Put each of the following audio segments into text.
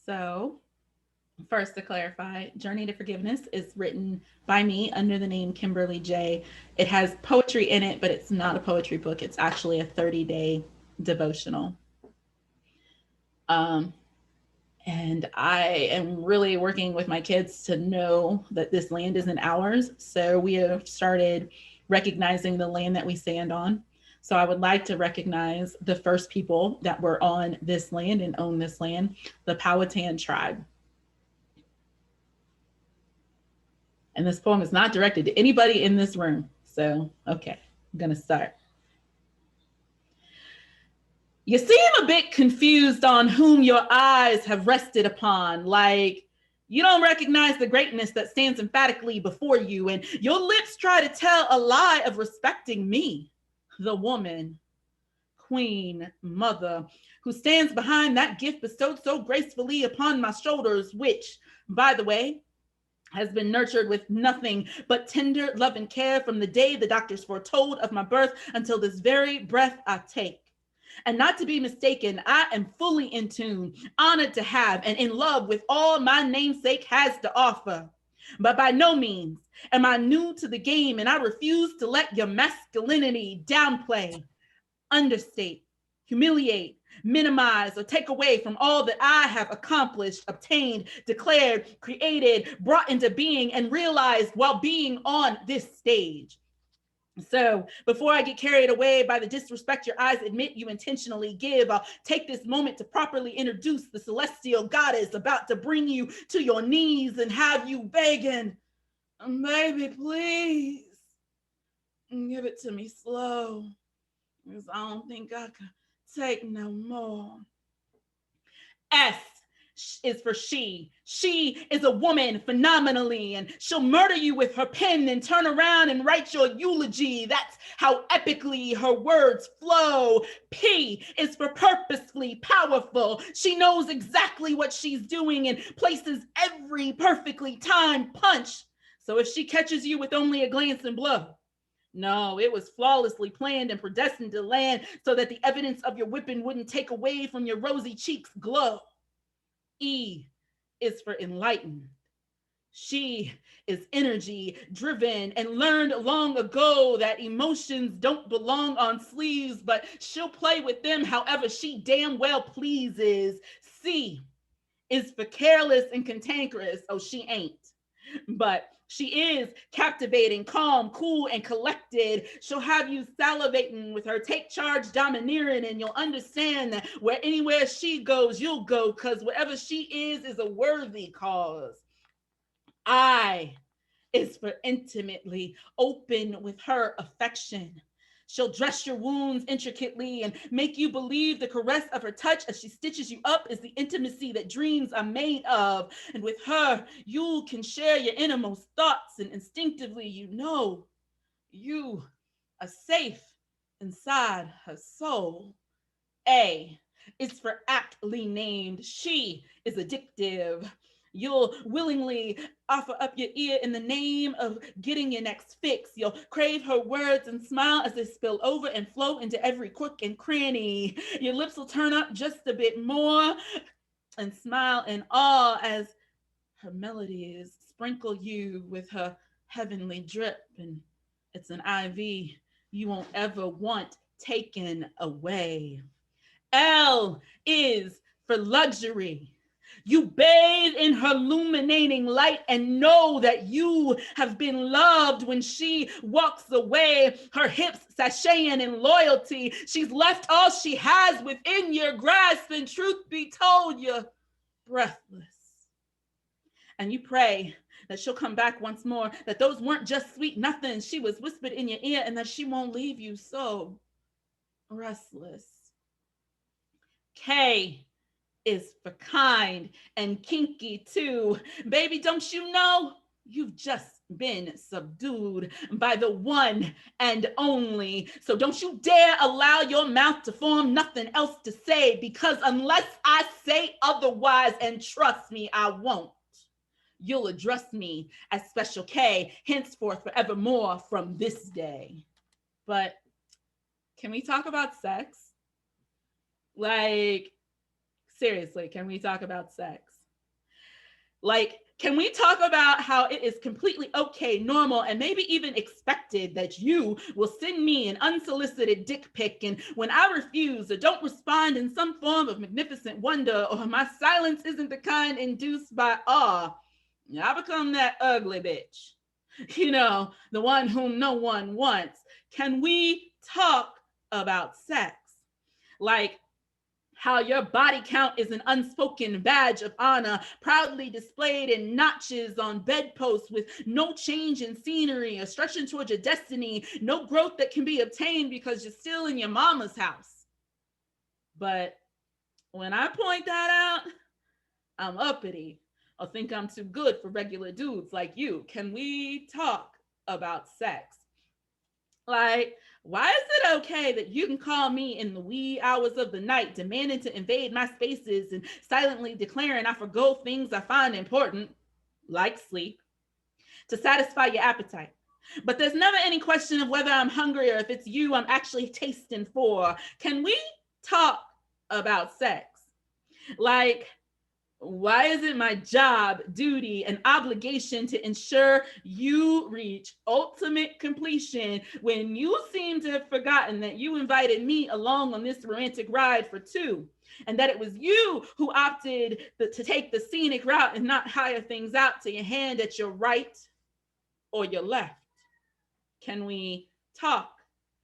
So, first to clarify, Journey to Forgiveness is written by me under the name Kimberly J. It has poetry in it, but it's not a poetry book. It's actually a 30-day devotional. Um, and I am really working with my kids to know that this land isn't ours. So we have started recognizing the land that we stand on. So I would like to recognize the first people that were on this land and own this land, the Powhatan tribe. And this poem is not directed to anybody in this room. So, okay, I'm going to start. You seem a bit confused on whom your eyes have rested upon, like you don't recognize the greatness that stands emphatically before you, and your lips try to tell a lie of respecting me, the woman, queen, mother, who stands behind that gift bestowed so gracefully upon my shoulders, which, by the way, has been nurtured with nothing but tender love and care from the day the doctors foretold of my birth until this very breath I take. And not to be mistaken, I am fully in tune, honored to have, and in love with all my namesake has to offer. But by no means am I new to the game, and I refuse to let your masculinity downplay, understate, humiliate, minimize, or take away from all that I have accomplished, obtained, declared, created, brought into being, and realized while being on this stage. So, before I get carried away by the disrespect your eyes admit you intentionally give, I'll take this moment to properly introduce the celestial goddess about to bring you to your knees and have you begging, baby, please, give it to me slow, because I don't think I could take no more. S is for she. She is a woman phenomenally, and she'll murder you with her pen and turn around and write your eulogy. That's how epically her words flow. P is for purposefully powerful. She knows exactly what she's doing and places every perfectly timed punch. So if she catches you with only a glance and blow, no, it was flawlessly planned and predestined to land so that the evidence of your whipping wouldn't take away from your rosy cheeks' glow. E is for enlightened. She is energy driven and learned long ago that emotions don't belong on sleeves, but she'll play with them however she damn well pleases. C is for careless and cantankerous. Oh, she ain't. But she is captivating, calm, cool, and collected. She'll have you salivating with her take charge, domineering, and you'll understand that where anywhere she goes, you'll go, because whatever she is a worthy cause. I is for intimately open with her affection. She'll dress your wounds intricately and make you believe the caress of her touch as she stitches you up is the intimacy that dreams are made of. And with her, you can share your innermost thoughts, and instinctively, you know you are safe inside her soul. A is for aptly named. She is addictive. You'll willingly offer up your ear in the name of getting your next fix. You'll crave her words and smile as they spill over and flow into every crook and cranny. Your lips will turn up just a bit more and smile in awe as her melodies sprinkle you with her heavenly drip. And it's an IV you won't ever want taken away. L is for luxury. You bathe in her illuminating light and know that you have been loved when she walks away, her hips sashaying in loyalty. She's left all she has within your grasp, and truth be told, you're breathless. And you pray that she'll come back once more, that those weren't just sweet nothings she was whispered in your ear, and that she won't leave you so restless. K is for kind and kinky too. Baby, don't you know? You've just been subdued by the one and only. So don't you dare allow your mouth to form nothing else to say, because unless I say otherwise, and trust me, I won't, you'll address me as Special K, henceforth forevermore from this day. But can we talk about sex? Like, Seriously, can we talk about sex? Like, can we talk about how it is completely okay, normal, and maybe even expected that you will send me an unsolicited dick pic, and when I refuse or don't respond in some form of magnificent wonder, or my silence isn't the kind induced by awe, I become that ugly bitch, the one whom no one wants. Can we talk about sex? Like, how your body count is an unspoken badge of honor, proudly displayed in notches on bedposts with no change in scenery or stretching towards your destiny, no growth that can be obtained because you're still in your mama's house. But when I point that out, I'm uppity or think I'm too good for regular dudes like you. Can we talk about sex? Like, why is it okay that you can call me in the wee hours of the night, demanding to invade my spaces and silently declaring I forgo things I find important, like sleep, to satisfy your appetite? But there's never any question of whether I'm hungry or if it's you I'm actually tasting for. Can we talk about sex? Like, why is it my job, duty, and obligation to ensure you reach ultimate completion when you seem to have forgotten that you invited me along on this romantic ride for two, and that it was you who opted to take the scenic route and not hire things out to your hand at your right or your left? Can we talk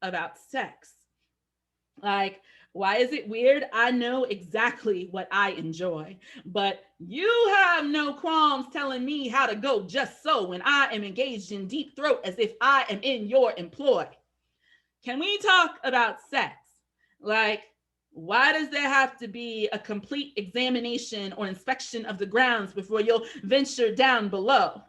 about sex? Like, why is it weird? I know exactly what I enjoy, but you have no qualms telling me how to go just so when I am engaged in deep throat as if I am in your employ. Can we talk about sex? Like, why does there have to be a complete examination or inspection of the grounds before you'll venture down below?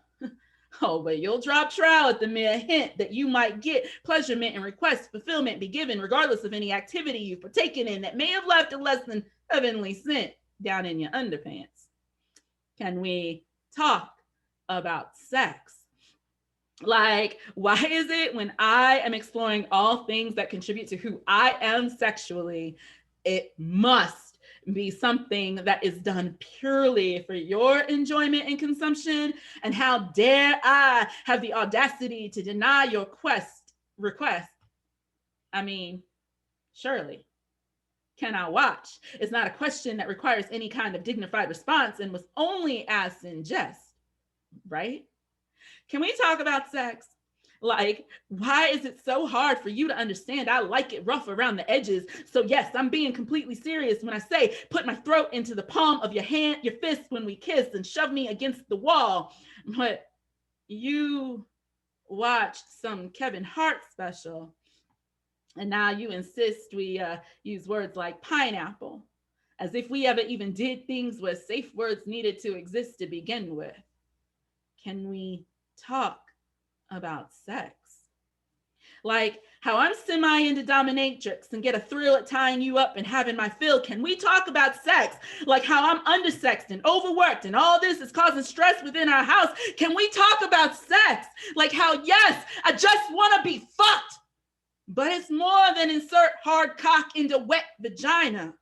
Oh, but you'll drop trowel at the mere hint that you might get pleasurement and request fulfillment be given regardless of any activity you've partaken in that may have left a less than heavenly scent down in your underpants. Can we talk about sex? Like, why is it when I am exploring all things that contribute to who I am sexually, it must be something that is done purely for your enjoyment and consumption? And how dare I have the audacity to deny your request? I mean, surely. Can I watch? It's not a question that requires any kind of dignified response and was only asked in jest, right? Can we talk about sex? Like, why is it so hard for you to understand I like it rough around the edges? So yes, I'm being completely serious when I say put my throat into the palm of your hand, your fist when we kiss, and shove me against the wall. But you watched some Kevin Hart special, and now you insist we use words like pineapple, as if we ever even did things where safe words needed to exist to begin with. Can we talk about sex? Like how I'm semi into dominatrix and get a thrill at tying you up and having my fill. Can we talk about sex? Like how I'm undersexed and overworked and all this is causing stress within our house. Can we talk about sex? Like how, yes, I just want to be fucked, but it's more than insert hard cock into wet vagina.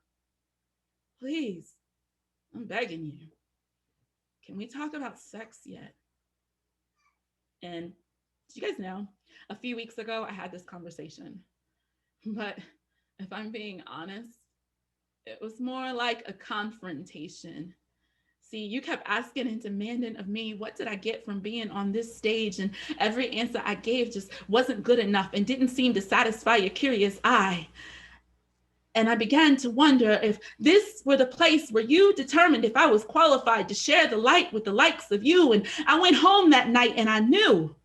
Please, I'm begging you. Can we talk about sex yet? And do you guys know, a few weeks ago, I had this conversation, but if I'm being honest, it was more like a confrontation. See, you kept asking and demanding of me, what did I get from being on this stage? And every answer I gave just wasn't good enough and didn't seem to satisfy your curious eye. And I began to wonder if this were the place where you determined if I was qualified to share the light with the likes of you. And I went home that night and I knew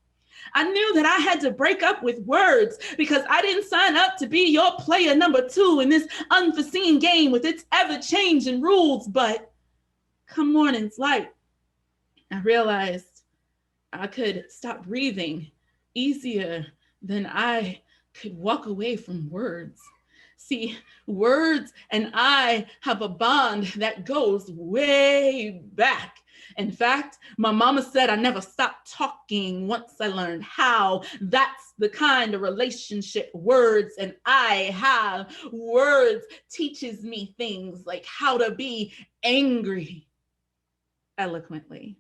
that I had to break up with words because I didn't sign up to be your player number two in this unforeseen game with its ever-changing rules. But come morning's light, I realized I could stop breathing easier than I could walk away from words. See, words and I have a bond that goes way back. In fact, my mama said I never stopped talking once I learned how. That's the kind of relationship words and I have. Words teaches me things like how to be angry eloquently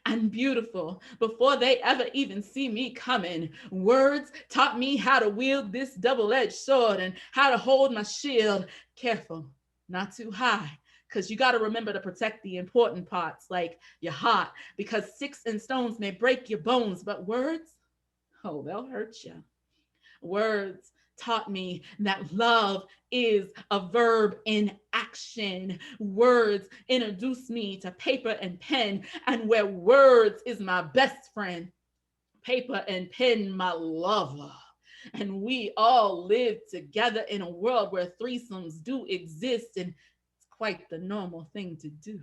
and beautiful before they ever even see me coming. Words taught me how to wield this double-edged sword and how to hold my shield. Careful, not too high, because you got to remember to protect the important parts like your heart, because sticks and stones may break your bones, but words, oh, they'll hurt you. Words taught me that love is a verb in action. Words introduced me to paper and pen, and where words is my best friend, paper and pen my lover. And we all live together in a world where threesomes do exist, and it's quite the normal thing to do.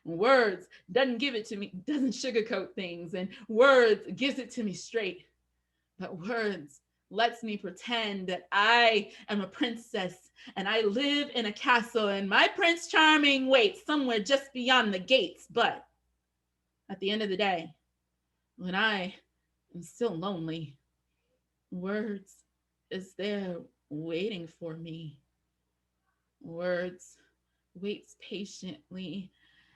Words doesn't give it to me, doesn't sugarcoat things, and words gives it to me straight. But words lets me pretend that I am a princess and I live in a castle and my Prince Charming waits somewhere just beyond the gates. But at the end of the day, when I am still lonely, words is there waiting for me. Words waits patiently.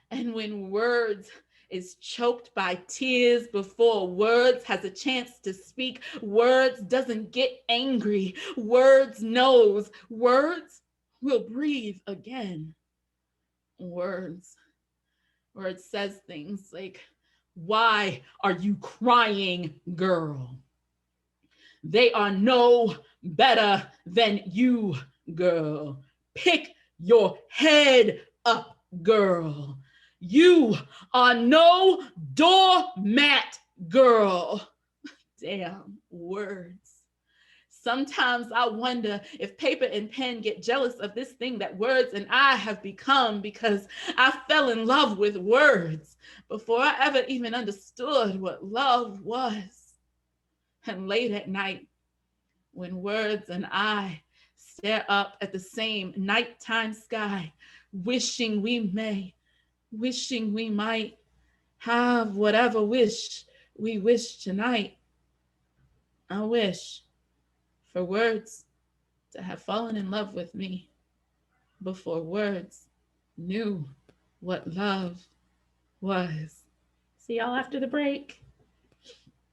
And when words is choked by tears before words has a chance to speak, words doesn't get angry. Words knows. Words will breathe again. Words. Words says things like, why are you crying, girl? They are no better than you, girl. Pick your head up, girl. You are no doormat, girl. Damn, words. Sometimes I wonder if paper and pen get jealous of this thing that words and I have become, because I fell in love with words before I ever even understood what love was. And late at night, when words and I stare up at the same nighttime sky, wishing we might have whatever wish we wish tonight. I wish for words to have fallen in love with me before words knew what love was. See y'all after the break.